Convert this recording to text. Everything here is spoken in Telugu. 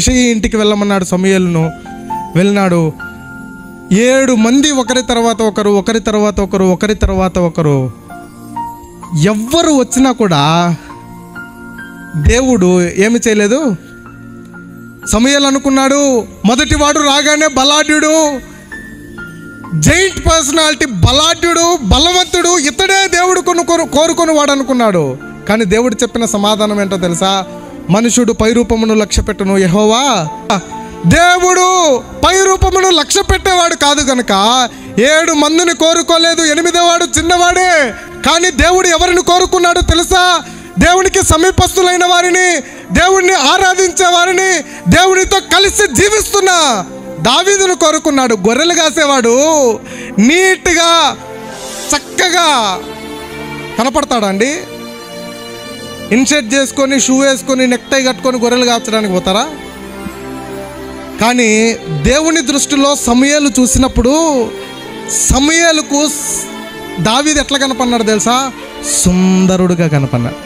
యెషయి ఇంటికి వెళ్ళమన్నాడు సమూయేలును. వెళ్ళినాడు. 7 మంది ఒకరి తర్వాత ఒకరు, ఒకరి తర్వాత ఒకరు, ఒకరి తర్వాత ఒకరు. ఎవ్వరు వచ్చినా కూడా దేవుడు ఏమి చేయలేదు. సమూయేలు అనుకున్నాడు, మొదటివాడు రాగానే బలాఢ్యుడు, జైంట్ పర్సనాలిటీ, బలాఢ్యుడు, బలవంతుడు, ఇతడే దేవుడు కోరుకొని వాడు అనుకున్నాడు. కానీ దేవుడు చెప్పిన సమాధానం ఏంటో తెలుసా? మనుషుడు పై రూపమును లక్ష్య పెట్టును, యెహోవా దేవుడు పై రూపమును లక్ష్య పెట్టేవాడు కాదు కనుక 7 మందిని కోరుకోలేదు. 8వ వాడు చిన్నవాడే. కానీ దేవుడు ఎవరిని కోరుకున్నాడు తెలుసా? దేవునికి సమీపస్తులైన వారిని, దేవుడిని ఆరాధించే వారిని, దేవునితో కలిసి జీవిస్తున్న దావీదును కోరుకున్నాడు. గొర్రెలు కాసేవాడు నీట్గా చక్కగా కనపడతాడా అండి? ఇన్షర్ట్ చేసుకొని, షూ వేసుకొని, నెక్టై కట్టుకొని గొర్రెలు కాల్చడానికి పోతారా? కానీ దేవుని దృష్టిలో సమూయేలు చూసినప్పుడు సమూయేలుకు దావీదు ఎట్లా కనపడినాడు తెలుసా? సుందరుడుగా కనపడినాడు.